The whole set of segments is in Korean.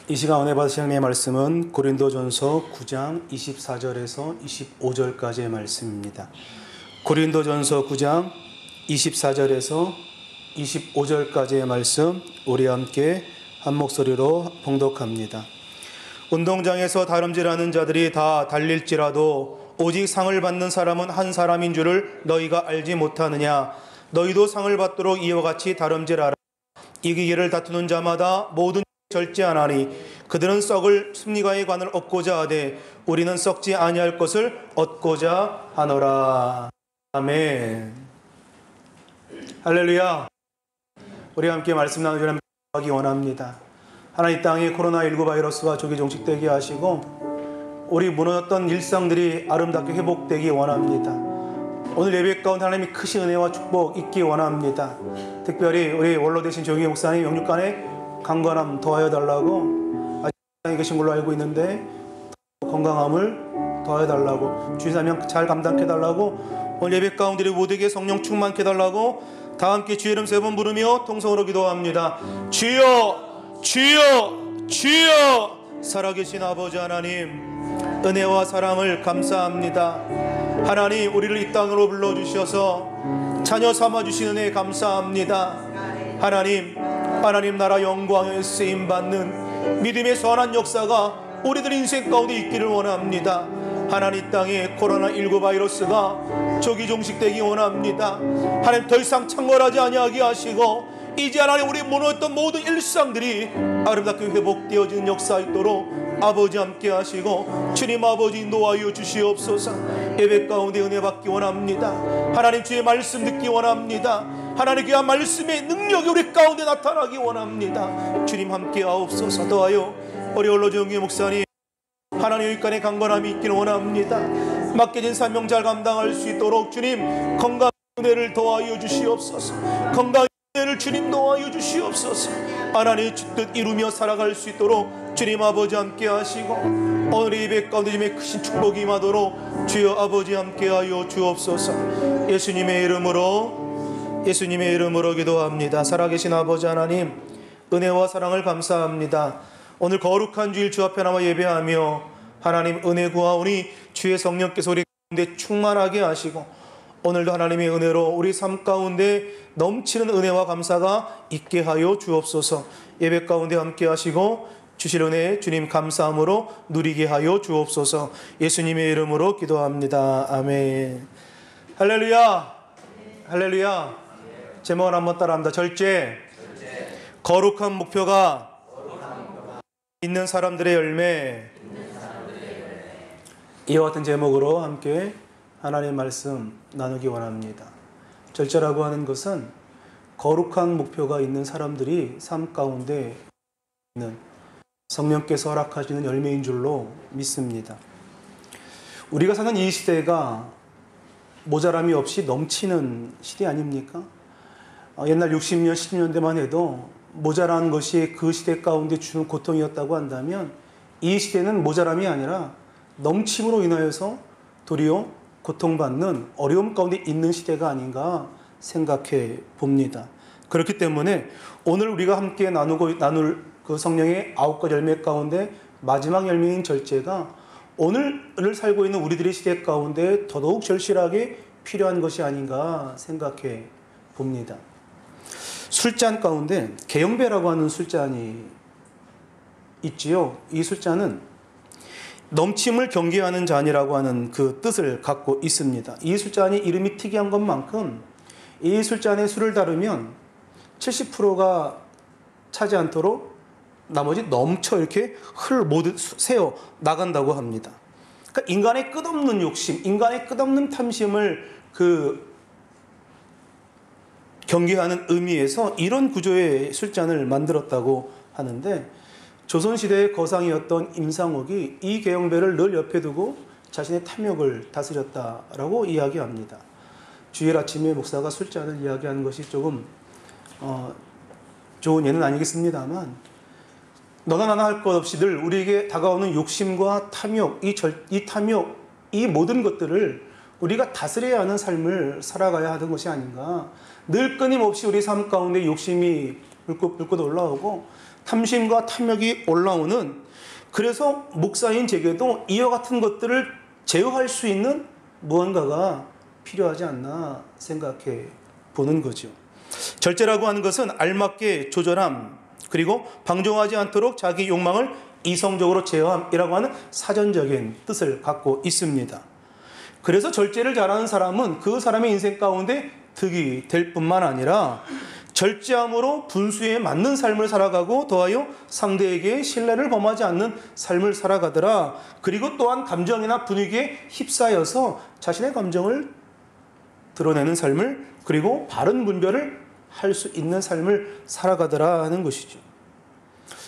이 시간 은혜 받으실 하나님의 말씀은 고린도전서 9장 24절에서 25절까지의 말씀입니다. 고린도전서 9장 24절에서 25절까지의 말씀 우리 함께 한 목소리로 봉독합니다. 운동장에서 다름질하는 자들이 다 달릴지라도 오직 상을 받는 사람은 한 사람인 줄을 너희가 알지 못하느냐. 너희도 상을 받도록 이와 같이 다름질하라. 이기기를 다투는 자마다 모든 절제하나니 그들은 썩을 승리가의 관을 얻고자 하되 우리는 썩지 아니할 것을 얻고자 하노라. 아멘. 할렐루야. 우리 함께 말씀 나누기를 하기 원합니다. 하나님 땅에 코로나19 바이러스가 조기 종식되게 하시고 우리 무너졌던 일상들이 아름답게 회복되기 원합니다. 오늘 예배 가운데 하나님이 크신 은혜와 축복 있기 원합니다. 특별히 우리 원로 되신 조경희 목사님 영육간에 강건함 더하여 달라고 아직 땅에 계신 걸로 알고 있는데 건강함을 더하여 달라고 주의 사명 잘 감당해 달라고 오늘 예배 가운데 우리 모두에게 성령 충만케 달라고 다 함께 주의 이름 세 번 부르며 통성으로 기도합니다. 주여 주여 주여. 살아계신 아버지 하나님, 은혜와 사랑을 감사합니다. 하나님, 우리를 이 땅으로 불러주셔서 자녀 삼아주신 은혜 감사합니다. 하나님 나라 영광에 쓰임받는 믿음의 선한 역사가 우리들 인생 가운데 있기를 원합니다. 하나님, 땅에 코로나19 바이러스가 조기 종식되기 원합니다. 하나님, 더 이상 창궐하지 아니하게 하시고 이제 하나님 우리 무너졌던 모든 일상들이 아름답게 회복되어지는 역사 있도록 아버지 함께 하시고 주님 아버지 인도하여 주시옵소서. 예배 가운데 은혜 받기 원합니다. 하나님, 주의 말씀 듣기 원합니다. 하나님, 귀한 말씀의 능력이 우리 가운데 나타나기 원합니다. 주님 함께 하옵소서. 더하여 우리 원로 조경희 목사님 하나님 여기까지 강건함이 있기를 원합니다. 맡겨진 사명 잘 감당할 수 있도록 주님 건강 은혜를 더하여 주시옵소서. 건강 은혜를 주님 더하여 주시옵소서. 하나님의 뜻 이루며 살아갈 수 있도록 주님 아버지 함께 하시고 오늘 예배 가운데 주님의 크신 축복이 임하도록 주여 아버지 함께 하여 주옵소서. 예수님의 이름으로 기도합니다. 살아계신 아버지 하나님, 은혜와 사랑을 감사합니다. 오늘 거룩한 주일 주 앞에 나와 예배하며 하나님 은혜 구하오니 주의 성령께서 우리 가운데 충만하게 하시고 오늘도 하나님의 은혜로 우리 삶 가운데 넘치는 은혜와 감사가 있게 하여 주옵소서. 예배 가운데 함께 하시고 주실 은혜 주님 감사함으로 누리게 하여 주옵소서. 예수님의 이름으로 기도합니다. 아멘. 할렐루야. 할렐루야. 제목을 한번 따라합니다. 절제. 거룩한 목표가 있는 사람들의 열매. 이와 같은 제목으로 함께 하나님의 말씀 나누기 원합니다. 절제라고 하는 것은 거룩한 목표가 있는 사람들이 삶 가운데 있는 성령께서 허락하시는 열매인 줄로 믿습니다. 우리가 사는 이 시대가 모자람이 없이 넘치는 시대 아닙니까? 옛날 60년, 70년대만 해도 모자란 것이 그 시대 가운데 주는 고통이었다고 한다면 이 시대는 모자람이 아니라 넘침으로 인하여서 도리어 고통받는 어려움 가운데 있는 시대가 아닌가 생각해 봅니다. 그렇기 때문에 오늘 우리가 함께 나눌 그 성령의 9가지 열매 가운데 마지막 열매인 절제가 오늘을 살고 있는 우리들의 시대 가운데 더더욱 절실하게 필요한 것이 아닌가 생각해 봅니다. 술잔 가운데 개영배라고 하는 술잔이 있지요. 이 술잔은 넘침을 경계하는 잔이라고 하는 그 뜻을 갖고 있습니다. 이 술잔이 이름이 특이한 것만큼 이 술잔에 술을 다르면 70%가 차지 않도록 나머지 넘쳐 이렇게 모두 새어 나간다고 합니다. 그러니까 인간의 끝없는 욕심, 인간의 끝없는 탐심을 경계하는 의미에서 이런 구조의 술잔을 만들었다고 하는데 조선시대의 거상이었던 임상옥이 이 개영배를 늘 옆에 두고 자신의 탐욕을 다스렸다라고 이야기합니다. 주일 아침에 목사가 술잔을 이야기하는 것이 조금 좋은 예는 아니겠습니다만 너나 나나 할 것 없이 늘 우리에게 다가오는 욕심과 탐욕, 이 모든 것들을 우리가 다스려야 하는 삶을 살아가야 하는 것이 아닌가. 늘 끊임없이 우리 삶 가운데 욕심이 불꽃 올라오고 탐심과 탐욕이 올라오는, 그래서 목사인 제게도 이와 같은 것들을 제어할 수 있는 무언가가 필요하지 않나 생각해 보는 거죠. 절제라고 하는 것은 알맞게 조절함, 그리고 방종하지 않도록 자기 욕망을 이성적으로 제어함이라고 하는 사전적인 뜻을 갖고 있습니다. 그래서 절제를 잘하는 사람은 그 사람의 인생 가운데 득이 될 뿐만 아니라 절제함으로 분수에 맞는 삶을 살아가고 더하여 상대에게 신뢰를 범하지 않는 삶을 살아가더라. 그리고 또한 감정이나 분위기에 휩싸여서 자신의 감정을 드러내는 삶을, 그리고 바른 분별을 할 수 있는 삶을 살아가더라 하는 것이죠.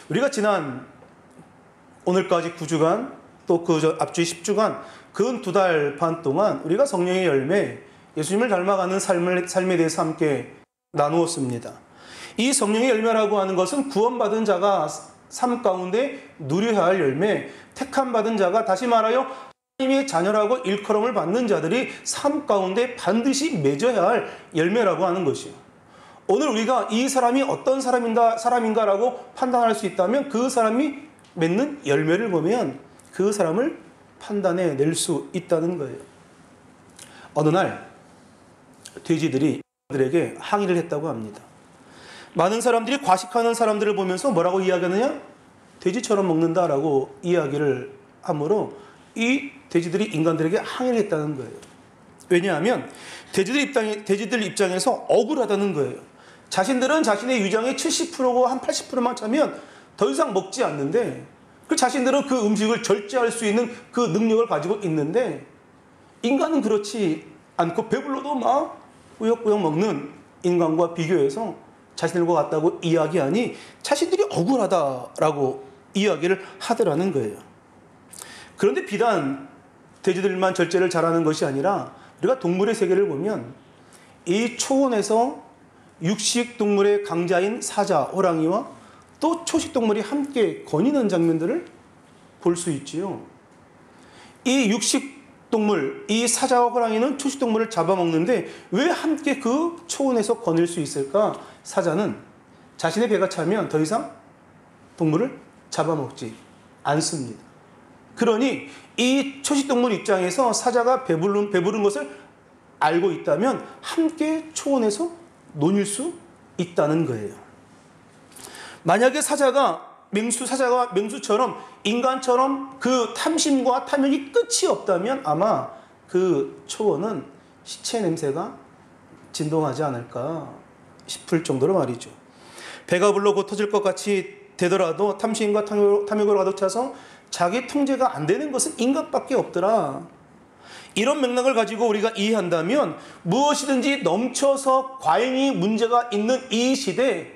우리가 지난 오늘까지 9주간, 또 그 앞주 10주간, 근 2달 반 동안 우리가 성령의 열매, 예수님을 닮아가는 삶에 대해서 함께 나누었습니다. 이 성령의 열매라고 하는 것은 구원받은 자가 삶 가운데 누려야 할 열매, 택함받은 자가, 다시 말하여 하나님의 자녀라고 일컬음을 받는 자들이 삶 가운데 반드시 맺어야 할 열매라고 하는 것이요. 오늘 우리가 이 사람이 어떤 사람인가라고 판단할 수 있다면 그 사람이 맺는 열매를 보면 그 사람을 판단해 낼 수 있다는 거예요. 어느 날 돼지들이 인간들에게 항의를 했다고 합니다. 많은 사람들이 과식하는 사람들을 보면서 뭐라고 이야기하느냐? 돼지처럼 먹는다라고 이야기를 하므로 이 돼지들이 인간들에게 항의를 했다는 거예요. 왜냐하면 돼지들 입장에서 억울하다는 거예요. 자신들은 자신의 위장의 70%고 한 80%만 차면 더 이상 먹지 않는데, 그 자신들은 그 음식을 절제할 수 있는 그 능력을 가지고 있는데, 인간은 그렇지 않고 배불러도 막 꾸역꾸역 먹는 인간과 비교해서 자신들과 같다고 이야기하니 자신들이 억울하다라고 이야기를 하더라는 거예요. 그런데 비단 돼지들만 절제를 잘하는 것이 아니라 우리가 동물의 세계를 보면 이 초원에서 육식동물의 강자인 사자, 호랑이와 또 초식동물이 함께 거니는 장면들을 볼 수 있지요. 이 육식동물, 이 사자와 호랑이는 초식동물을 잡아먹는데 왜 함께 그 초원에서 거닐 수 있을까? 사자는 자신의 배가 차면 더 이상 동물을 잡아먹지 않습니다. 그러니 이 초식동물 입장에서 사자가 배부른 것을 알고 있다면 함께 초원에서 논일 수 있다는 거예요. 만약에 사자가 맹수처럼 인간처럼 그 탐심과 탐욕이 끝이 없다면 아마 그 초원은 시체 냄새가 진동하지 않을까 싶을 정도로 말이죠. 배가 불러 곧 터질 것 같이 되더라도 탐심과 탐욕으로 가득 차서 자기 통제가 안 되는 것은 인간밖에 없더라. 이런 맥락을 가지고 우리가 이해한다면 무엇이든지 넘쳐서 과잉이 문제가 있는 이 시대에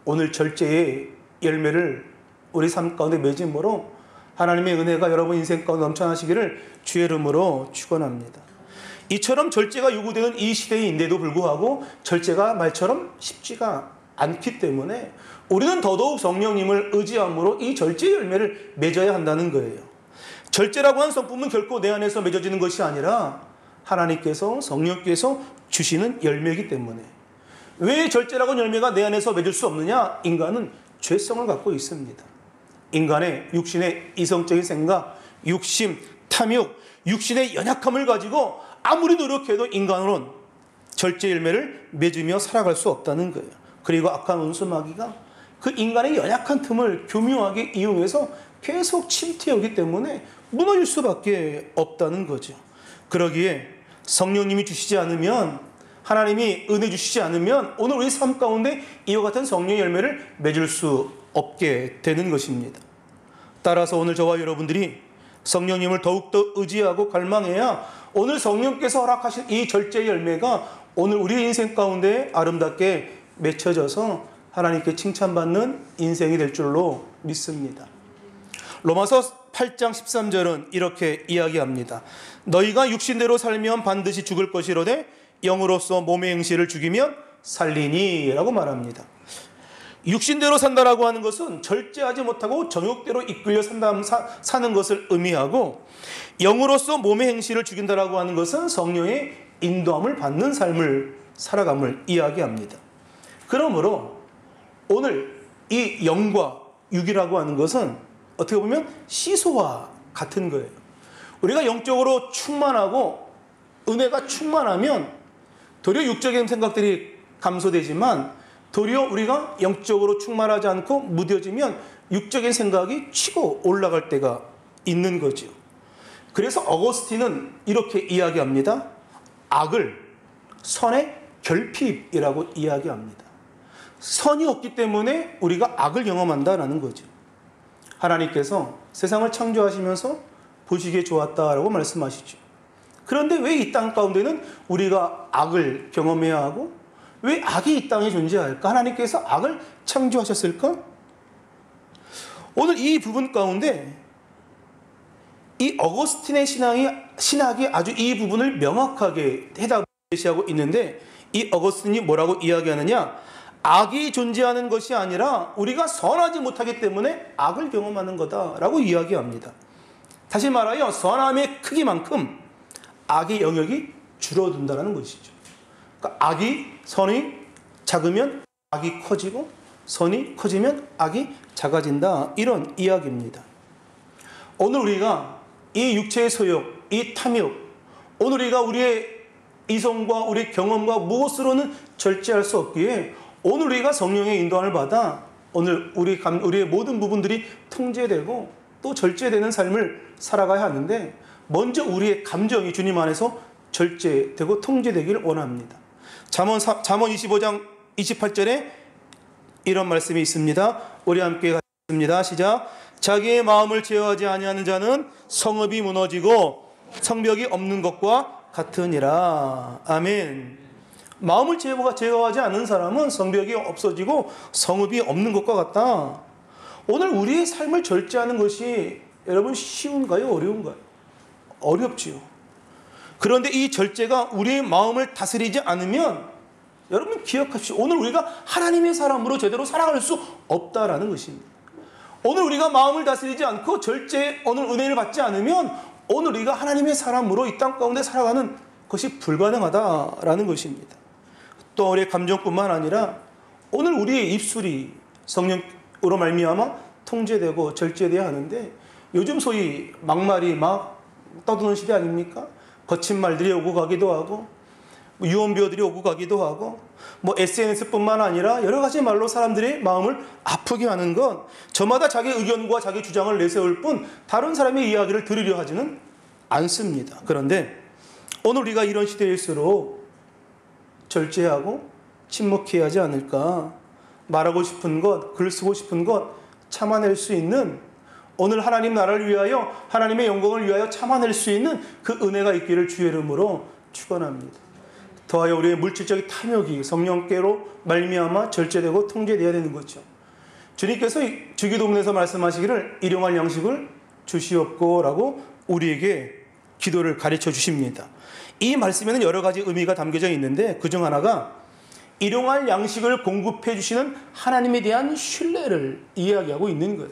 오늘 절제의 열매를 우리 삶 가운데 맺음으로 하나님의 은혜가 여러분 인생 가운데 넘쳐나시기를 주의 이름으로 축원합니다. 이처럼 절제가 요구되는 이 시대인데도 불구하고 절제가 말처럼 쉽지가 않기 때문에 우리는 더더욱 성령님을 의지함으로 이 절제의 열매를 맺어야 한다는 거예요. 절제라고 하는 성품은 결코 내 안에서 맺어지는 것이 아니라 하나님께서, 성령께서 주시는 열매이기 때문에. 왜 절제라고 하는 열매가 내 안에서 맺을 수 없느냐? 인간은 죄성을 갖고 있습니다. 인간의 육신의 이성적인 생각, 육심, 탐욕, 육신의 연약함을 가지고 아무리 노력해도 인간으로는 절제 열매를 맺으며 살아갈 수 없다는 거예요. 그리고 악한 원수 마귀가 그 인간의 연약한 틈을 교묘하게 이용해서 계속 침투하기 때문에 무너질 수밖에 없다는 거죠. 그러기에 성령님이 주시지 않으면, 하나님이 은혜 주시지 않으면 오늘 우리 삶 가운데 이와 같은 성령의 열매를 맺을 수 없게 되는 것입니다. 따라서 오늘 저와 여러분들이 성령님을 더욱더 의지하고 갈망해야 오늘 성령께서 허락하신 이 절제의 열매가 오늘 우리의 인생 가운데 아름답게 맺혀져서 하나님께 칭찬받는 인생이 될 줄로 믿습니다. 로마서 8장 13절은 이렇게 이야기합니다. 너희가 육신대로 살면 반드시 죽을 것이로되 영으로서 몸의 행실을 죽이면 살리니 라고 말합니다. 육신대로 산다라고 하는 것은 절제하지 못하고 정욕대로 이끌려 사는 것을 의미하고, 영으로서 몸의 행실을 죽인다라고 하는 것은 성령의 인도함을 받는 삶을 살아감을 이야기합니다. 그러므로 오늘 이 영과 육이라고 하는 것은 어떻게 보면 시소와 같은 거예요. 우리가 영적으로 충만하고 은혜가 충만하면 도리어 육적인 생각들이 감소되지만 도리어 우리가 영적으로 충만하지 않고 무뎌지면 육적인 생각이 치고 올라갈 때가 있는 거죠. 그래서 어거스틴은 이렇게 이야기합니다. 악을 선의 결핍이라고 이야기합니다. 선이 없기 때문에 우리가 악을 경험한다라는 거죠. 하나님께서 세상을 창조하시면서 보시기에 좋았다라고 말씀하시죠. 그런데 왜 이 땅 가운데는 우리가 악을 경험해야 하고 왜 악이 이 땅에 존재할까? 하나님께서 악을 창조하셨을까? 오늘 이 부분 가운데 이 어거스틴의 신학이 아주 이 부분을 명확하게 해답을 제시하고 있는데 이 어거스틴이 뭐라고 이야기하느냐? 악이 존재하는 것이 아니라 우리가 선하지 못하기 때문에 악을 경험하는 거다라고 이야기합니다. 다시 말하여 선함의 크기만큼 악의 영역이 줄어든다는 것이죠. 그러니까 선이 작으면 악이 커지고 선이 커지면 악이 작아진다, 이런 이야기입니다. 오늘 우리가 이 육체의 소욕, 이 탐욕, 오늘 우리가 우리의 이성과 우리 경험과 무엇으로는 절제할 수 없기에 오늘 우리가 성령의 인도함을 받아 오늘 우리의 모든 부분들이 통제되고 또 절제되는 삶을 살아가야 하는데 먼저 우리의 감정이 주님 안에서 절제되고 통제되기를 원합니다. 잠언 25장 28절에 이런 말씀이 있습니다. 우리 함께 같습니다. 시작. 자기의 마음을 제어하지 아니하는 자는 성읍이 무너지고 성벽이 없는 것과 같으니라. 아멘. 마음을 제어하지 않는 사람은 성벽이 없어지고 성읍이 없는 것과 같다. 오늘 우리의 삶을 절제하는 것이 여러분 쉬운가요? 어려운가요? 어렵지요. 그런데 이 절제가 우리의 마음을 다스리지 않으면 여러분 기억하십시오. 오늘 우리가 하나님의 사람으로 제대로 살아갈 수 없다라는 것입니다. 오늘 우리가 마음을 다스리지 않고 오늘 은혜를 받지 않으면 오늘 우리가 하나님의 사람으로 이 땅 가운데 살아가는 것이 불가능하다라는 것입니다. 또 우리의 감정뿐만 아니라 오늘 우리의 입술이 성령으로 말미암아 통제되고 절제되어야 하는데 요즘 소위 막말이 막 떠드는 시대 아닙니까? 거친 말들이 오고 가기도 하고 유언비어들이 오고 가기도 하고 SNS뿐만 아니라 여러 가지 말로 사람들의 마음을 아프게 하는 건 저마다 자기 의견과 자기 주장을 내세울 뿐 다른 사람의 이야기를 들으려 하지는 않습니다. 그런데 오늘 우리가 이런 시대일수록 절제하고 침묵해야 하지 않을까? 말하고 싶은 것, 글 쓰고 싶은 것 참아낼 수 있는 오늘 하나님 나라를 위하여 하나님의 영광을 위하여 참아낼 수 있는 그 은혜가 있기를 주의 이름으로 축원합니다. 더하여 우리의 물질적인 탐욕이 성령께로 말미암아 절제되고 통제되어야 되는 거죠. 주님께서 주기도문에서 말씀하시기를 일용할 양식을 주시옵고라고 우리에게 기도를 가르쳐 주십니다. 이 말씀에는 여러 가지 의미가 담겨져 있는데 그중 하나가 일용할 양식을 공급해 주시는 하나님에 대한 신뢰를 이야기하고 있는 거예요.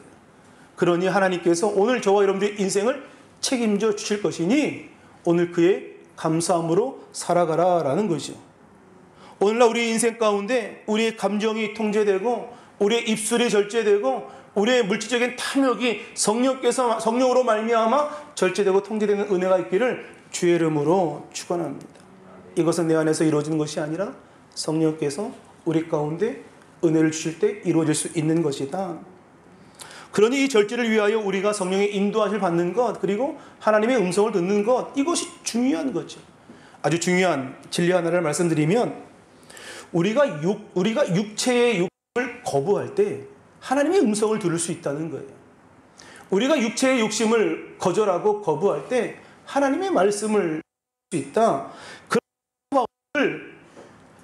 그러니 하나님께서 오늘 저와 여러분들의 인생을 책임져 주실 것이니 오늘 그의 감사함으로 살아가라라는 거죠. 오늘날 우리 인생 가운데 우리의 감정이 통제되고 우리의 입술이 절제되고 우리의 물질적인 탐욕이 성령으로 말미암아 절제되고 통제되는 은혜가 있기를 주의 이름으로 축원합니다. 이것은 내 안에서 이루어지는 것이 아니라 성령께서 우리 가운데 은혜를 주실 때 이루어질 수 있는 것이다. 그러니 이 절제를 위하여 우리가 성령의 인도하심을 받는 것 그리고 하나님의 음성을 듣는 것 이것이 중요한 거죠. 아주 중요한 진리 하나를 말씀드리면 우리가 육체의 욕심을 거부할 때 하나님의 음성을 들을 수 있다는 거예요. 우리가 육체의 욕심을 거절하고 거부할 때 하나님의 말씀을 들을 수 있다. 그런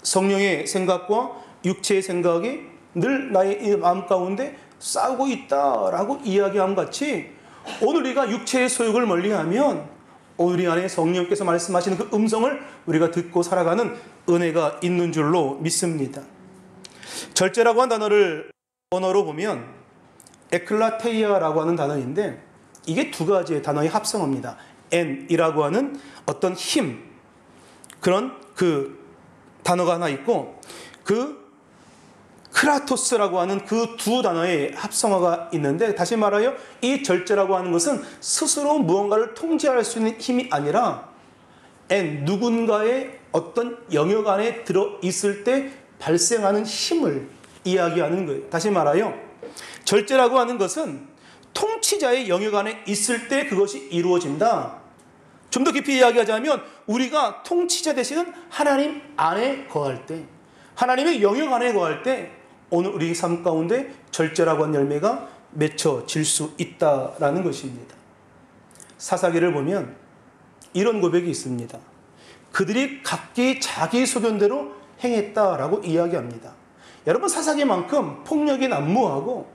성령의 생각과 육체의 생각이 늘 나의 마음 가운데 싸우고 있다라고 이야기함 같이 오늘 우리가 육체의 소욕을 멀리하면 우리 안에 성령께서 말씀하시는 그 음성을 우리가 듣고 살아가는 은혜가 있는 줄로 믿습니다. 절제라고 한 단어를 언어로 보면 에클라테이아라고 하는 단어인데 이게 두 가지의 단어의 합성어입니다. N이라고 하는 어떤 힘 그런 그 단어가 하나 있고 그 크라토스라고 하는 그 두 단어의 합성어가 있는데, 다시 말하여 이 절제라고 하는 것은 스스로 무언가를 통제할 수 있는 힘이 아니라 누군가의 어떤 영역 안에 들어있을 때 발생하는 힘을 이야기하는 거예요. 다시 말하여 절제라고 하는 것은 통치자의 영역 안에 있을 때 그것이 이루어진다. 좀 더 깊이 이야기하자면 우리가 통치자 되시는 하나님 안에 거할 때, 하나님의 영역 안에 거할 때 오늘 우리 삶 가운데 절제라고 하는 열매가 맺혀질 수 있다라는 것입니다. 사사기를 보면 이런 고백이 있습니다. 그들이 각기 자기 소견대로 행했다라고 이야기합니다. 여러분, 사사기만큼 폭력이 난무하고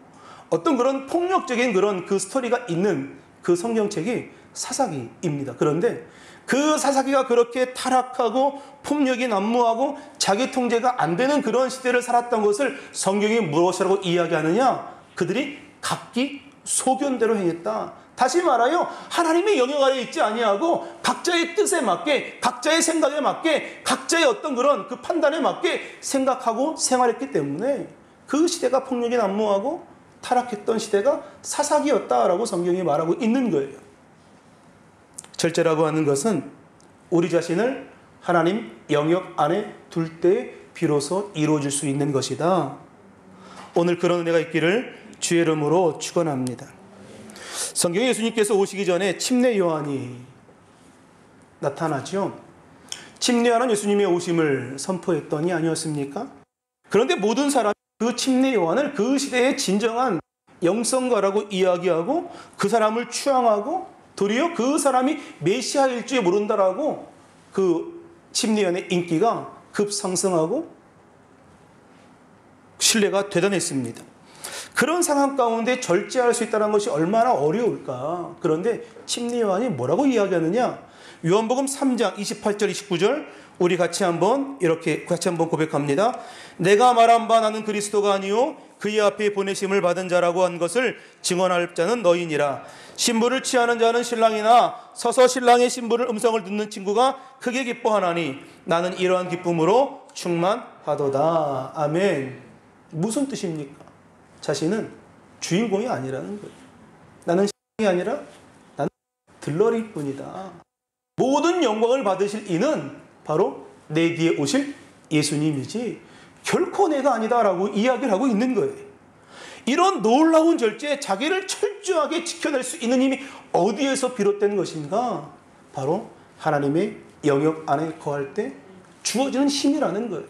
어떤 그런 폭력적인 그런 그 스토리가 있는 그 성경책이 사사기입니다. 그런데 그 사사기가 그렇게 타락하고 폭력이 난무하고 자기 통제가 안 되는 그런 시대를 살았던 것을 성경이 무엇이라고 이야기하느냐? 그들이 각기 소견대로 행했다. 다시 말하여 하나님의 영역 아래에 있지 아니하고 각자의 뜻에 맞게, 각자의 생각에 맞게, 각자의 어떤 그런 그 판단에 맞게 생각하고 생활했기 때문에 그 시대가 폭력이 난무하고 타락했던 시대가 사사기였다라고 성경이 말하고 있는 거예요. 절제라고 하는 것은 우리 자신을 하나님 영역 안에 둘 때 비로소 이루어질 수 있는 것이다. 오늘 그런 은혜가 있기를 주의 이름으로 축원합니다. 성경에 예수님께서 오시기 전에 침례 요한이 나타나죠. 침례 요한은 예수님의 오심을 선포했더니 아니었습니까? 그런데 모든 사람이 그 침례 요한을 그 시대의 진정한 영성가라고 이야기하고 그 사람을 추앙하고 도리어 그 사람이 메시아일 줄 모른다라고 그 침례 요한의 인기가 급상승하고 신뢰가 대단했습니다. 그런 상황 가운데 절제할 수 있다는 것이 얼마나 어려울까. 그런데 침례 요한이 뭐라고 이야기하느냐? 요한복음 3장 28절 29절 우리 같이 한번 고백합니다. 내가 말한 바 나는 그리스도가 아니요 그의 앞에 보내심을 받은 자라고 한 것을 증언할 자는 너희니라. 신부를 취하는 자는 신랑이나 서서 신랑의 신부를 음성을 듣는 친구가 크게 기뻐하나니 나는 이러한 기쁨으로 충만하도다. 아멘. 무슨 뜻입니까? 자신은 주인공이 아니라는 거예요. 나는 신랑이 아니라 나는 들러리일 뿐이다. 모든 영광을 받으실 이는 바로 내 뒤에 오실 예수님이지 결코 내가 아니다라고 이야기를 하고 있는 거예요. 이런 놀라운 절제에 자기를 철저하게 지켜낼 수 있는 힘이 어디에서 비롯된 것인가? 바로 하나님의 영역 안에 거할 때 주어지는 힘이라는 거예요.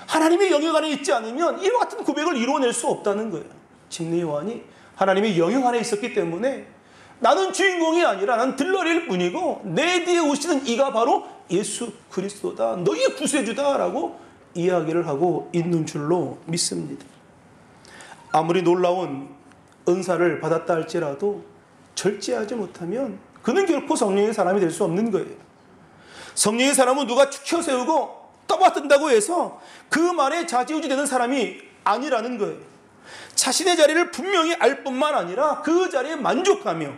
하나님의 영역 안에 있지 않으면 이와 같은 고백을 이루어낼 수 없다는 거예요. 침례 요한이 하나님의 영역 안에 있었기 때문에 나는 주인공이 아니라 나는 들러리일 뿐이고 내 뒤에 오시는 이가 바로 예수 그리스도다. 너희의 구세주다라고 이야기를 하고 있는 줄로 믿습니다. 아무리 놀라운 은사를 받았다 할지라도 절제하지 못하면 그는 결코 성령의 사람이 될 수 없는 거예요. 성령의 사람은 누가 축혀 세우고 떠받든다고 해서 그 말에 좌지우지 되는 사람이 아니라는 거예요. 자신의 자리를 분명히 알 뿐만 아니라 그 자리에 만족하며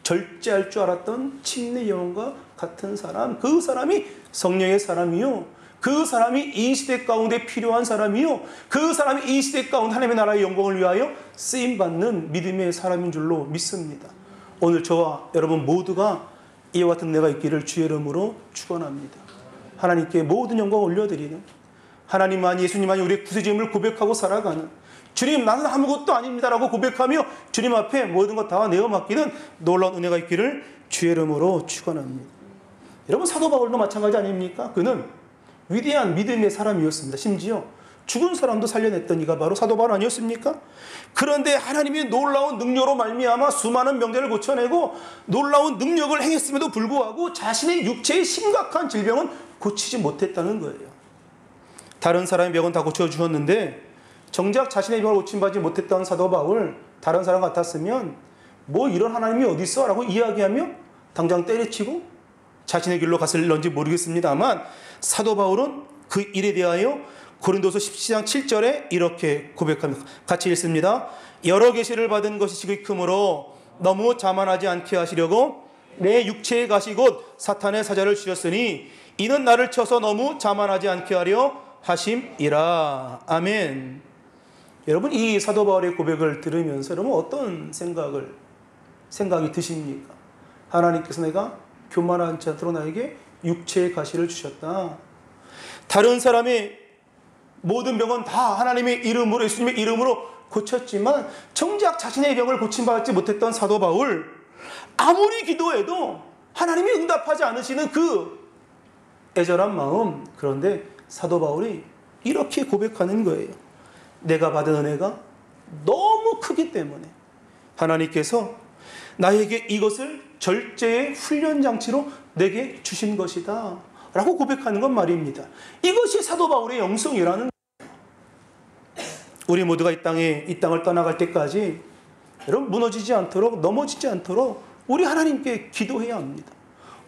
절제할 줄 알았던 침례 요한과 같은 사람, 그 사람이 성령의 사람이요, 그 사람이 이 시대 가운데 필요한 사람이요, 그 사람이 이 시대 가운데 하나님의 나라의 영광을 위하여 쓰임받는 믿음의 사람인 줄로 믿습니다. 오늘 저와 여러분 모두가 이와 같은 은혜가 있기를 주의 이름으로 축원합니다. 하나님께 모든 영광을 올려드리는, 하나님만이 예수님만이 우리의 구세주임을 고백하고 살아가는, 주님 나는 아무것도 아닙니다라고 고백하며 주님 앞에 모든 것 다 내어 맡기는 놀라운 은혜가 있기를 주의 이름으로 축원합니다. 여러분, 사도 바울도 마찬가지 아닙니까? 그는 위대한 믿음의 사람이었습니다. 심지어 죽은 사람도 살려냈던 이가 바로 사도 바울 아니었습니까? 그런데 하나님의 놀라운 능력으로 말미암아 수많은 병자를 고쳐내고 놀라운 능력을 행했음에도 불구하고 자신의 육체의 심각한 질병은 고치지 못했다는 거예요. 다른 사람의 병은 다 고쳐주셨는데 정작 자신의 병을 고침받지 못했던 사도 바울, 다른 사람 같았으면 뭐 이런 하나님이 어디 있어? 라고 이야기하며 당장 때려치고 자신의 길로 갔을런지 모르겠습니다만 사도 바울은 그 일에 대하여 고린도서 17장 7절에 이렇게 고백합니다. 같이 읽습니다. 여러 계시를 받은 것이 지극히 크므로 너무 자만하지 않게 하시려고 내 육체의 가시 곧 사탄의 사자를 주셨으니 이는 나를 쳐서 너무 자만하지 않게 하려 하심이라. 아멘. 여러분 이 사도 바울의 고백을 들으면서 여러분 어떤 생각이 드십니까? 하나님께서 내가 교만하지 않도록 나에게 육체의 가시를 주셨다. 다른 사람의 모든 병은 다 하나님의 이름으로, 예수님의 이름으로 고쳤지만 정작 자신의 병을 고침받지 못했던 사도 바울, 아무리 기도해도 하나님이 응답하지 않으시는 그 애절한 마음, 그런데 사도 바울이 이렇게 고백하는 거예요. 내가 받은 은혜가 너무 크기 때문에 하나님께서 나에게 이것을 절제의 훈련장치로 내게 주신 것이다 라고 고백하는 건 말입니다. 이것이 사도 바울의 영성이라는 거예요. 우리 모두가 이 땅을 떠나갈 때까지 여러분 무너지지 않도록, 넘어지지 않도록 우리 하나님께 기도해야 합니다.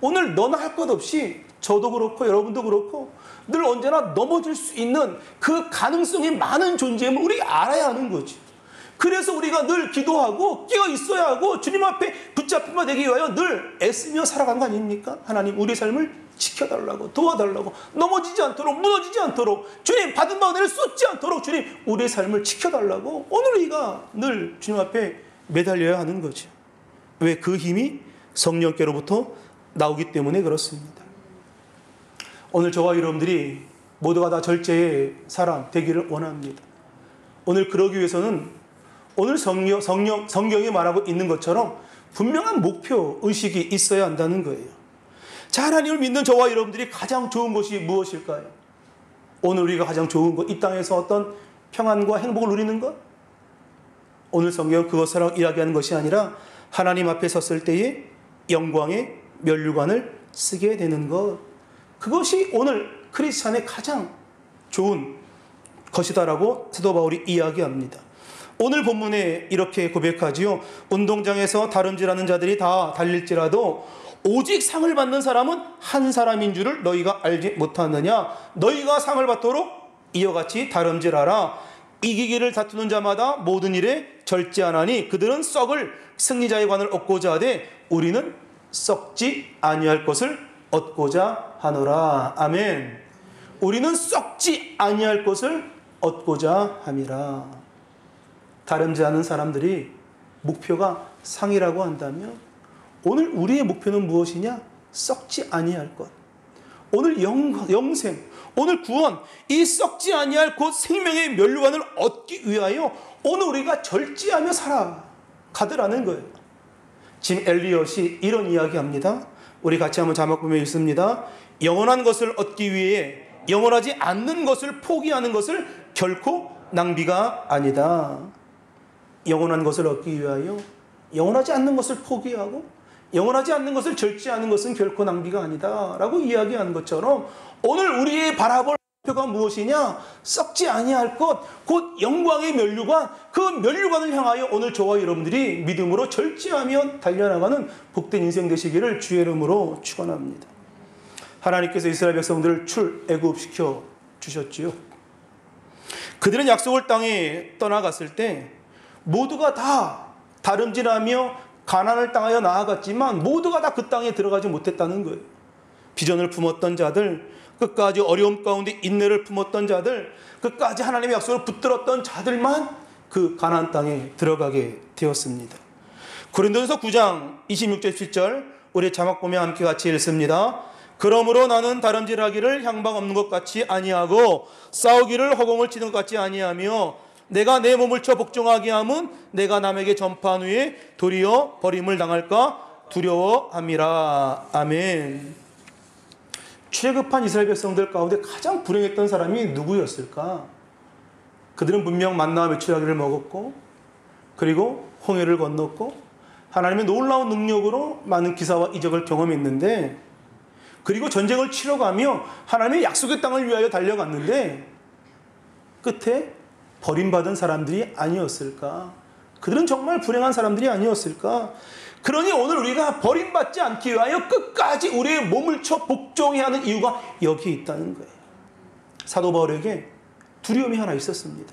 오늘 너나 할 것 없이 저도 그렇고 여러분도 그렇고 늘 언제나 넘어질 수 있는 그 가능성이 많은 존재임을 우리 알아야 하는 거지. 그래서 우리가 늘 기도하고 깨어 있어야 하고 주님 앞에 붙잡힌 바 되기 위하여 늘 애쓰며 살아가는 거 아닙니까? 하나님 우리 삶을 지켜달라고, 도와달라고, 넘어지지 않도록, 무너지지 않도록, 주님 받은 바 은혜를 쏟지 않도록 주님 우리의 삶을 지켜달라고 오늘 우리가 늘 주님 앞에 매달려야 하는 거죠. 왜? 그 힘이 성령께로부터 나오기 때문에 그렇습니다. 오늘 저와 여러분들이 모두가 다 절제의 사람 되기를 원합니다. 오늘 그러기 위해서는 오늘 성경이 말하고 있는 것처럼 분명한 목표, 의식이 있어야 한다는 거예요. 자, 하나님을 믿는 저와 여러분들이 가장 좋은 것이 무엇일까요? 오늘 우리가 가장 좋은 것, 이 땅에서 어떤 평안과 행복을 누리는 것? 오늘 성경은 그것을 이야기하는 것이 아니라 하나님 앞에 섰을 때의 영광의 면류관을 쓰게 되는 것. 그것이 오늘 크리스찬의 가장 좋은 것이다라고 사도 바울이 이야기합니다. 오늘 본문에 이렇게 고백하지요. 운동장에서 다름질하는 자들이 다 달릴지라도 오직 상을 받는 사람은 한 사람인 줄을 너희가 알지 못하느냐. 너희가 상을 받도록 이와 같이 다름질하라. 이기기를 다투는 자마다 모든 일에 절제하나니 그들은 썩을 승리자의 관을 얻고자 하되 우리는 썩지 아니할 것을 얻고자 하노라. 아멘. 우리는 썩지 아니할 것을 얻고자 함이라. 다름질하는 사람들이 목표가 상이라고 한다면 오늘 우리의 목표는 무엇이냐? 썩지 아니할 것. 오늘 영생, 오늘 구원, 이 썩지 아니할 곧 생명의 면류관을 얻기 위하여 오늘 우리가 절제하며 살아가더라는 거예요. 짐 엘리엇이 이런 이야기합니다. 우리 같이 한번 자막 보면 읽습니다. 영원한 것을 얻기 위해 영원하지 않는 것을 포기하는 것을 결코 낭비가 아니다. 영원한 것을 얻기 위하여 영원하지 않는 것을 포기하고 영원하지 않는 것을 절제하는 것은 결코 낭비가 아니다 라고 이야기하는 것처럼 오늘 우리의 바라볼 목표가 무엇이냐? 썩지 아니할 것, 곧 영광의 면류관, 그 면류관을 향하여 오늘 저와 여러분들이 믿음으로 절제하며 달려나가는 복된 인생 되시기를 주의 이름으로 축원합니다. 하나님께서 이스라엘 백성들을 출애굽시켜 주셨지요. 그들은 약속을 땅에 떠나갔을 때 모두가 다 다름질하며 가나안을 땅하여 나아갔지만 모두가 다 그 땅에 들어가지 못했다는 거예요. 비전을 품었던 자들, 끝까지 어려움 가운데 인내를 품었던 자들, 끝까지 하나님의 약속을 붙들었던 자들만 그 가나안 땅에 들어가게 되었습니다. 고린도전서 9장 26절 7절 우리 자막 보면 함께 같이 읽습니다. 그러므로 나는 다름질하기를 향방 없는 것 같이 아니하고 싸우기를 허공을 치는 것 같이 아니하며 내가 내 몸을 쳐 복종하게 함은 내가 남에게 전파한 후에 도리어 버림을 당할까 두려워함이라. 아멘. 출애굽한 이스라엘 백성들 가운데 가장 불행했던 사람이 누구였을까? 그들은 분명 만나와 메추라기를 먹었고 그리고 홍해를 건넜고 하나님의 놀라운 능력으로 많은 기사와 이적을 경험했는데 그리고 전쟁을 치러가며 하나님의 약속의 땅을 위하여 달려갔는데 끝에 버림받은 사람들이 아니었을까? 그들은 정말 불행한 사람들이 아니었을까? 그러니 오늘 우리가 버림받지 않기 위하여 끝까지 우리의 몸을 쳐 복종해야 하는 이유가 여기에 있다는 거예요. 사도 바울에게 두려움이 하나 있었습니다.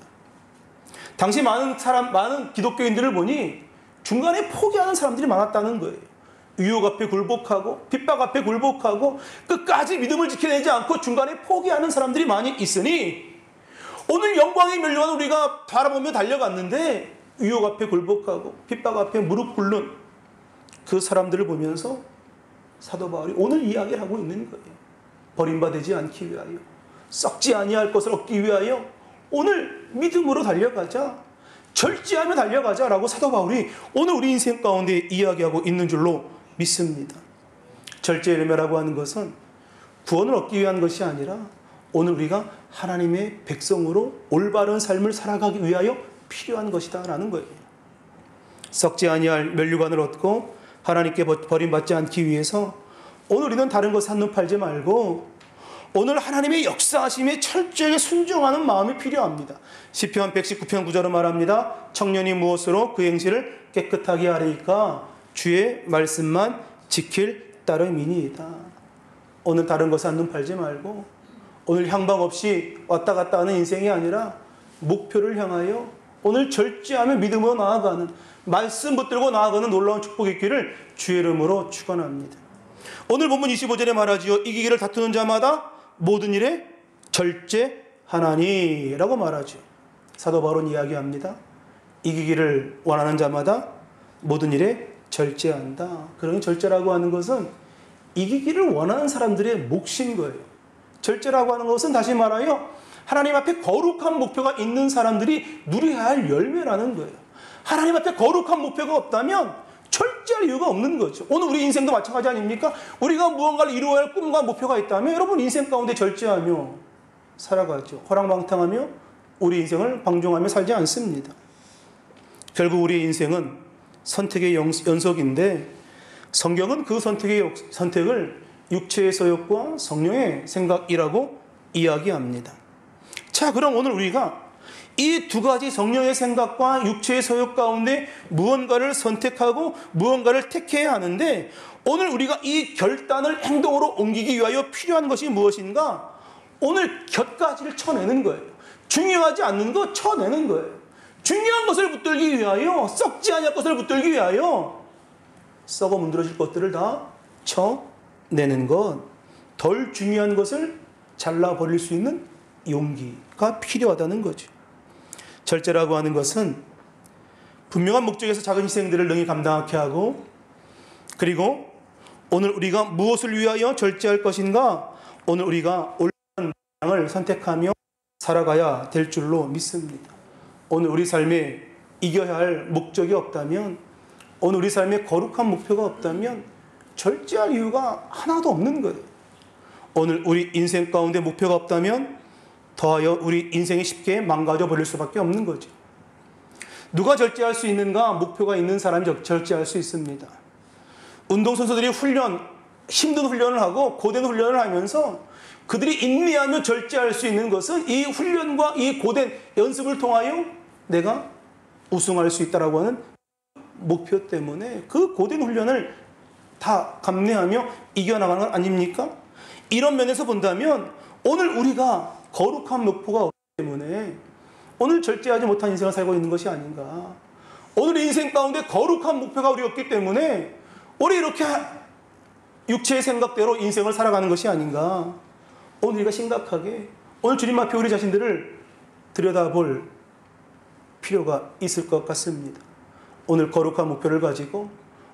당시 많은 기독교인들을 보니 중간에 포기하는 사람들이 많았다는 거예요. 유혹 앞에 굴복하고 핍박 앞에 굴복하고 끝까지 믿음을 지켜내지 않고 중간에 포기하는 사람들이 많이 있으니 오늘 영광의 멸류관을 우리가 바라보며 달려갔는데 유혹 앞에 굴복하고 핍박 앞에 무릎 꿇는 그 사람들을 보면서 사도 바울이 오늘 이야기를 하고 있는 거예요. 버림받지 않기 위하여, 썩지 아니할 것을 얻기 위하여 오늘 믿음으로 달려가자, 절제하며 달려가자라고 사도 바울이 오늘 우리 인생 가운데 이야기하고 있는 줄로 믿습니다. 절제 열매라고 하는 것은 구원을 얻기 위한 것이 아니라 오늘 우리가 하나님의 백성으로 올바른 삶을 살아가기 위하여 필요한 것이다라는 거예요. 썩지 아니할 멸류관을 얻고 하나님께 버림받지 않기 위해서 오늘 우리는 다른 것에 한눈 팔지 말고 오늘 하나님의 역사하심에 철저하게 순종하는 마음이 필요합니다. 시편 119편 9절은 말합니다. 청년이 무엇으로 그 행실을 깨끗하게 하리까? 주의 말씀만 지킬 따름이니이다. 오늘 다른 것에 한눈 팔지 말고 오늘 향방 없이 왔다 갔다 하는 인생이 아니라 목표를 향하여 오늘 절제하며 믿음으로 나아가는, 말씀 붙들고 나아가는 놀라운 축복이 있기를 주의 이름으로 축원합니다. 오늘 본문 25절에 말하지요. 이기기를 다투는 자마다 모든 일에 절제하나니 라고 말하죠. 사도 바울은 이야기합니다. 이기기를 원하는 자마다 모든 일에 절제한다. 그러니 절제라고 하는 것은 이기기를 원하는 사람들의 몫인 거예요. 절제라고 하는 것은 다시 말하여 하나님 앞에 거룩한 목표가 있는 사람들이 누려야 할 열매라는 거예요. 하나님 앞에 거룩한 목표가 없다면 절제할 이유가 없는 거죠. 오늘 우리 인생도 마찬가지 아닙니까? 우리가 무언가를 이루어야 할 꿈과 목표가 있다면 여러분 인생 가운데 절제하며 살아가죠. 호랑방탕하며 우리 인생을 방종하며 살지 않습니다. 결국 우리의 인생은 선택의 연속인데 성경은 그 선택을 육체의 소욕과 성령의 생각이라고 이야기합니다. 자, 그럼 오늘 우리가 이 두 가지 성령의 생각과 육체의 소욕 가운데 무언가를 선택하고 무언가를 택해야 하는데 오늘 우리가 이 결단을 행동으로 옮기기 위하여 필요한 것이 무엇인가? 오늘 곁가지를 쳐내는 거예요. 중요하지 않는 거 쳐내는 거예요. 중요한 것을 붙들기 위하여, 썩지 않을 것을 붙들기 위하여 썩어 문드러질 것들을 다 쳐내는 것, 덜 중요한 것을 잘라버릴 수 있는 용기가 필요하다는 거죠. 절제라고 하는 것은 분명한 목적에서 작은 희생들을 능히 감당하게 하고, 그리고 오늘 우리가 무엇을 위하여 절제할 것인가? 오늘 우리가 올바른 방향을 선택하며 살아가야 될 줄로 믿습니다. 오늘 우리 삶에 이겨야 할 목적이 없다면, 오늘 우리 삶에 거룩한 목표가 없다면 절제할 이유가 하나도 없는 거예요. 오늘 우리 인생 가운데 목표가 없다면 더하여 우리 인생이 쉽게 망가져 버릴 수밖에 없는 거죠. 누가 절제할 수 있는가? 목표가 있는 사람이 절제할 수 있습니다. 운동선수들이 힘든 훈련을 하고 고된 훈련을 하면서 그들이 인내하며 절제할 수 있는 것은 이 훈련과 이 고된 연습을 통하여 내가 우승할 수 있다라고 하는 목표 때문에 그 고된 훈련을 다 감내하며 이겨나가는 건 아닙니까? 이런 면에서 본다면 오늘 우리가 거룩한 목표가 없기 때문에 오늘 절제하지 못한 인생을 살고 있는 것이 아닌가. 오늘 인생 가운데 거룩한 목표가 우리 없기 때문에 우리 이렇게 육체의 생각대로 인생을 살아가는 것이 아닌가. 오늘 우리가 심각하게 오늘 주님 앞에 우리 자신들을 들여다볼 필요가 있을 것 같습니다. 오늘 거룩한 목표를 가지고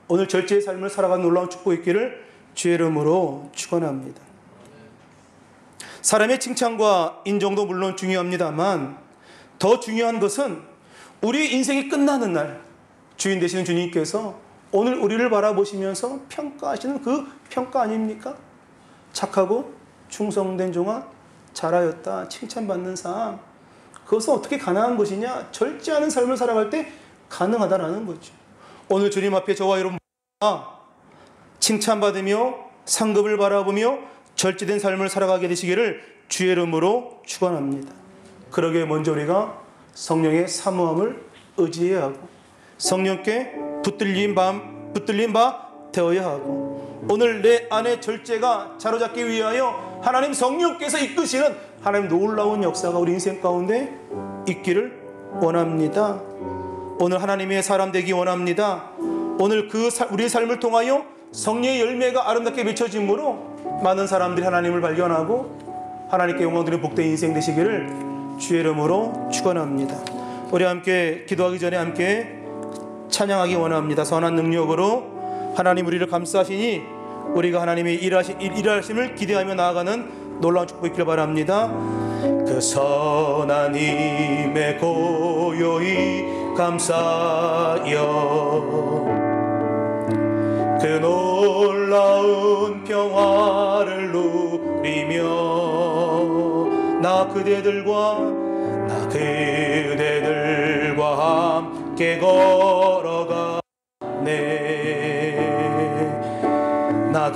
오늘 절제의 삶을 살아가는 놀라운 축복이 있기를 주의 이름으로 축원합니다. 사람의 칭찬과 인정도 물론 중요합니다만 더 중요한 것은 우리의 인생이 끝나는 날 주인 되시는 주님께서 오늘 우리를 바라보시면서 평가하시는 그 평가 아닙니까? 착하고 충성된 종아 잘하였다 칭찬받는 삶, 그것은 어떻게 가능한 것이냐? 절제하는 삶을 살아갈 때 가능하다라는 거죠. 오늘 주님 앞에 저와 여러분 칭찬받으며 상급을 바라보며 절제된 삶을 살아가게 되시기를 주의 이름으로 축원합니다. 그러기에 먼저 우리가 성령의 사모함을 의지해야 하고 성령께 붙들린 바 되어야 하고 오늘 내 안의 절제가 자로잡기 위하여 하나님 성령께서 이끄시는 하나님 놀라운 역사가 우리 인생 가운데 있기를 원합니다. 오늘 하나님의 사람 되기 원합니다. 오늘 우리의 삶을 통하여 성령의 열매가 아름답게 맺혀짐으로 많은 사람들이 하나님을 발견하고 하나님께 영광 드리는 복된 인생 되시기를 주의 이름으로 축원합니다. 우리 함께 기도하기 전에 함께 찬양하기 원합니다. 선한 능력으로 하나님 우리를 감싸시니 우리가 하나님의 일하심을 기대하며 나아가는 놀라운 축복 있기를 바랍니다. 그 선한 힘에 고요히 감사여 그 놀라운 평화를 누리며 나 그대들과 함께 걸어가네. 나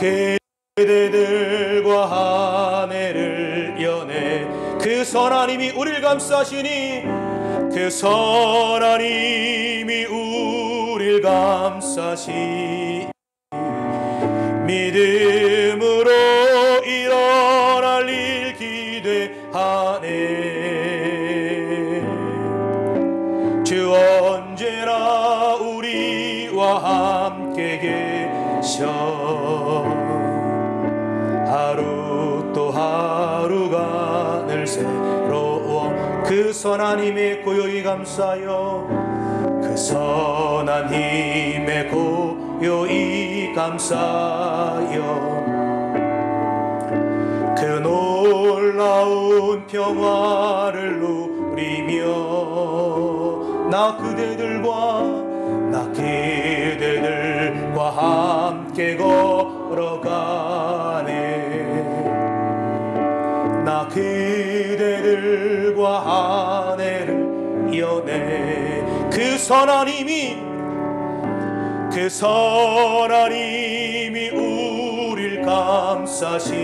그대들과 한 해를 여네. 그 선한 힘이 우리를 감싸시니 그 선한 힘이 우리를 감싸시니 믿음으로 일어날 일 기대하네. 주 언제나 우리와 함께 계셔. 하루 또 하루가 늘 새로워. 그 선한 힘에 고요히 감사여 그 선한 힘에 고요히 감사여 그 놀라운 평화를 누리며 나 그대들과 함께 걸어가네. 나 그대들과 한 해를 여네. 그 선한 힘이 우릴 감싸시니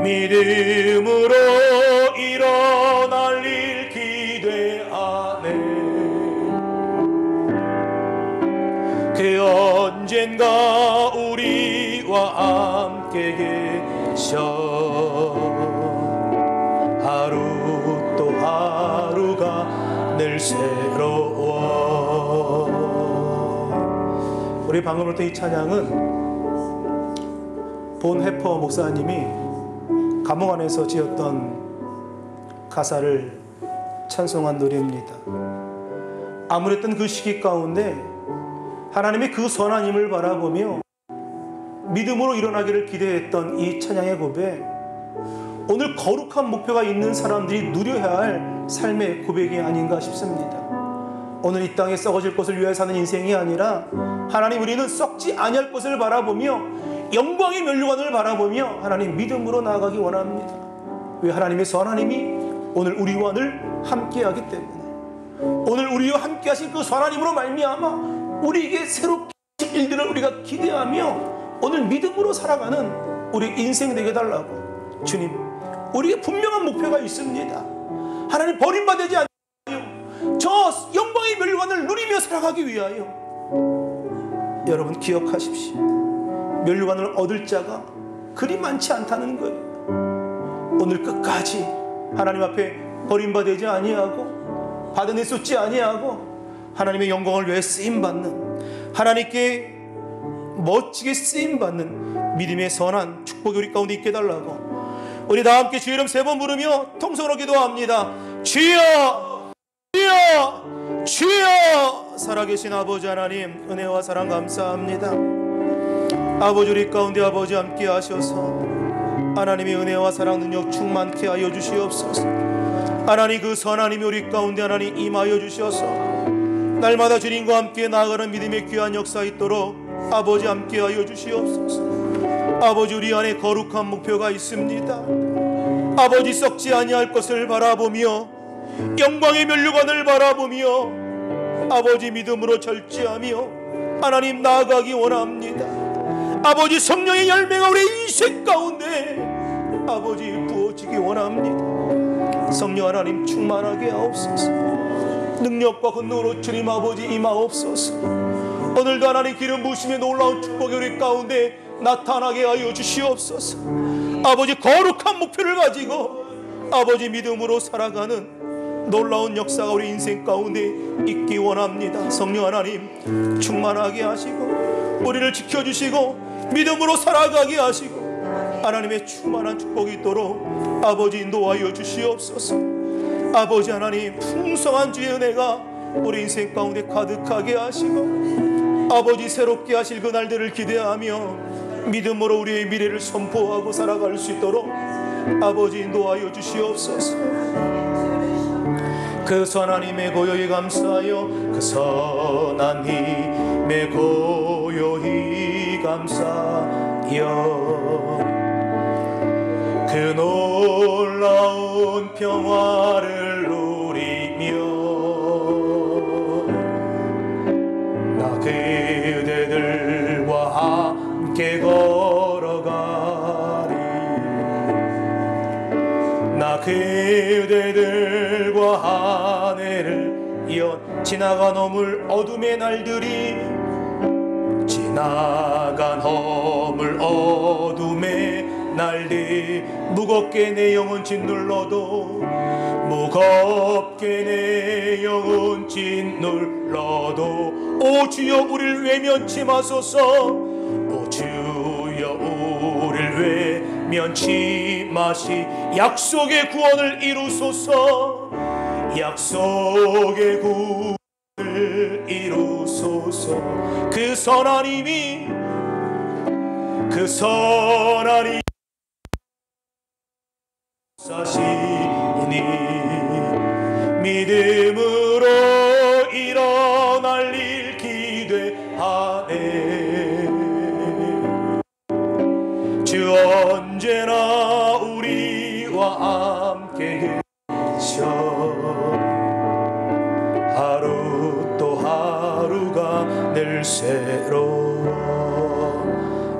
믿음으로 일어날 일 기대하네. 그 언젠가 우리와 함께 계셔. 하루 또 하루가 늘 새로워. 우리 방금 들은 이 찬양은 본 해퍼 목사님이 감옥 안에서 지었던 가사를 찬송한 노래입니다. 암울했던 그 시기 가운데 하나님의 그 선한 힘을 바라보며 믿음으로 일어나기를 기대했던 이 찬양의 고백, 오늘 거룩한 목표가 있는 사람들이 누려야 할 삶의 고백이 아닌가 싶습니다. 오늘 이 땅에 썩어질 것을 위하여 사는 인생이 아니라 하나님 우리는 썩지 아니할 것을 바라보며 영광의 면류관을 바라보며 하나님 믿음으로 나아가기 원합니다. 왜? 하나님의 선한 힘이 오늘 우리와 늘 함께하기 때문에. 오늘 우리와 함께하신 그 선한 힘으로 말미암아 우리에게 새롭게 하실 일들을 우리가 기대하며 오늘 믿음으로 살아가는 우리 인생 되게 달라고. 주님, 우리에게 분명한 목표가 있습니다. 하나님 버림받지 않아요. 저 영광의 멸류관을 누리며 살아가기 위하여. 여러분 기억하십시오. 멸류관을 얻을 자가 그리 많지 않다는 거예요. 오늘 끝까지 하나님 앞에 버림받지 아니하고 받아 내쏟지 아니하고 하나님의 영광을 위해 쓰임받는, 하나님께 멋지게 쓰임받는 믿음의 선한 축복이 우리 가운데 있게 달라고. 우리 다 함께 주의 이름 3번 부르며 통성으로 기도합니다. 주여, 주여, 주여. 살아계신 아버지 하나님, 은혜와 사랑 감사합니다. 아버지 우리 가운데 아버지 함께 하셔서 하나님의 은혜와 사랑 능력 충만케 하여 주시옵소서. 하나님 그 선하님이 우리 가운데 하나님 임하여 주셔서 날마다 주님과 함께 나아가는 믿음의 귀한 역사 있도록 아버지 함께 하여 주시옵소서. 아버지 우리 안에 거룩한 목표가 있습니다. 아버지 썩지 아니할 것을 바라보며 영광의 면류관을 바라보며 아버지 믿음으로 절제하며 하나님 나아가기 원합니다. 아버지 성령의 열매가 우리 인생 가운데 아버지 부어지기 원합니다. 성령 하나님 충만하게 하옵소서. 능력과 권능으로 주님 아버지 임하옵소서. 오늘도 하나님 기름 부으심의 놀라운 축복이 우리 가운데 나타나게 하여 주시옵소서. 아버지 거룩한 목표를 가지고 아버지 믿음으로 살아가는 놀라운 역사가 우리 인생 가운데 있기 원합니다. 성령 하나님 충만하게 하시고 우리를 지켜주시고 믿음으로 살아가게 하시고 하나님의 충만한 축복이 있도록 아버지 인도하여 주시옵소서. 아버지 하나님, 풍성한 주의 은혜가 우리 인생 가운데 가득하게 하시고 아버지 새롭게 하실 그날들을 기대하며 믿음으로 우리의 미래를 선포하고 살아갈 수 있도록 아버지 인도하여 주시옵소서. 그 선하님의 고요히 감사하여, 그 선하님의 고요히 감사하여 그 놀라운 평화를 누리며 나 그대들과 함께 걸어가리. 나 그대들과 하늘을 지나가 넘을 어둠의 날들이, 지나가 넘을 어둠의 날들, 무겁게 내 영혼 짓눌러도, 무겁게 내 영혼 짓눌러도 오 주여 우리를 외면치 마소서. 오 주여 우리를 외면치 마시. 약속의 구원을 이루소서. 약속의 구원을 이루소서. 그 선하님이, 그 선하님 사시니 믿음으로 일어날 일 기대하네. 주 언제나 우리와 함께 계셔. 하루 또 하루가 늘 새로워.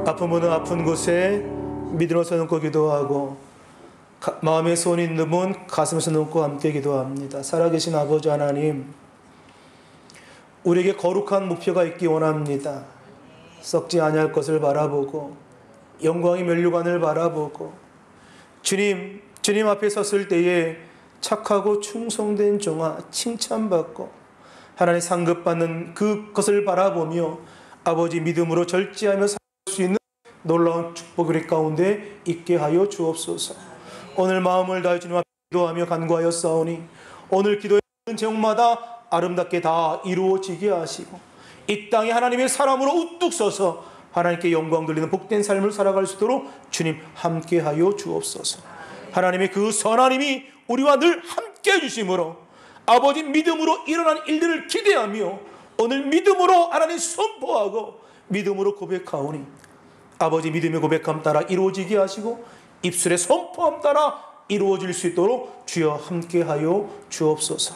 아픔은 아픈 곳에 믿음으로서 눈고 기도하고, 마음에 손이 있는 분 가슴에서 눈고 함께 기도합니다. 살아계신 아버지 하나님, 우리에게 거룩한 목표가 있기 원합니다. 썩지 아니할 것을 바라보고 영광의 면류관을 바라보고 주님 앞에 섰을 때에 착하고 충성된 종아 칭찬받고 하나님 상급받는 그것을 바라보며 아버지 믿음으로 절제하며 살 수 있는 놀라운 축복 우리 가운데 있게 하여 주옵소서. 오늘 마음을 다해 주님 앞에 기도하며 간구하여 싸우니 오늘 기도의 제목마다 아름답게 다 이루어지게 하시고 이 땅에 하나님의 사람으로 우뚝 서서 하나님께 영광 돌리는 복된 삶을 살아갈 수 있도록 주님 함께하여 주옵소서. 하나님의 그 선하님이 우리와 늘 함께 해주심으로 아버지 믿음으로 일어난 일들을 기대하며 오늘 믿음으로 하나님 선포하고 믿음으로 고백하오니 아버지 믿음의 고백함 따라 이루어지게 하시고 입술의 선포함 따라 이루어질 수 있도록 주여 함께하여 주옵소서.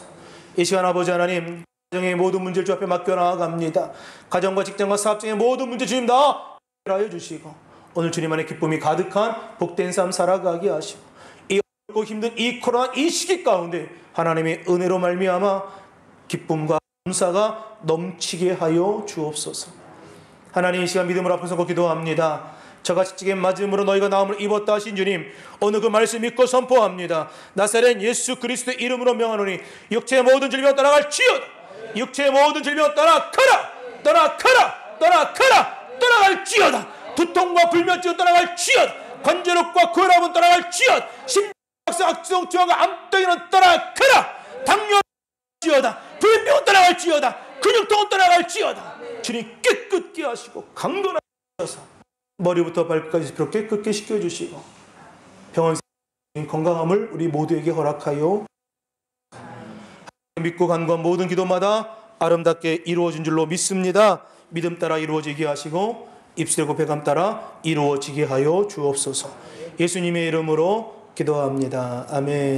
이 시간 아버지 하나님, 가정의 모든 문제를 주 앞에 맡겨나갑니다. 가정과 직장과 사업장의 모든 문제 주님 다 해결하여 주시고 오늘 주님 안에 기쁨이 가득한 복된 삶 살아가게 하시고 이 어렵고 힘든 이 코로나 이 시기 가운데 하나님의 은혜로 말미암아 기쁨과 감사가 넘치게 하여 주옵소서. 하나님, 이 시간 믿음으로 앞에 서고 기도합니다. 저같이 찌개 맞음으로 너희가 나음을 입었다 하신 주님, 오늘 그 말씀 믿고 선포합니다. 나사렛 예수 그리스도의 이름으로 명하노니 육체의 모든 질병 떠나갈지어다. 육체의 모든 질병 떠나가라. 떠나가라. 떠나가라. 떠나갈지어다. 두통과 불면증 떠나갈지어다. 관절염과 고혈압은 떠나갈지어다. 심박수 악성증과 암덩이는 떠나가라. 당뇨는 떠나갈지어다. 불병은 떠나갈지어다. 근육통은 떠나갈지어다. 주님 깨끗게 하시고 강건하게 하셔서 머리부터 발끝까지 그렇게 깨끗게 씻겨주시고 병원 건강함을 우리 모두에게 허락하여 믿고 간구한 모든 기도마다 아름답게 이루어진 줄로 믿습니다. 믿음 따라 이루어지게 하시고 입술의 고백함 따라 이루어지게 하여 주옵소서. 예수님의 이름으로 기도합니다. 아멘.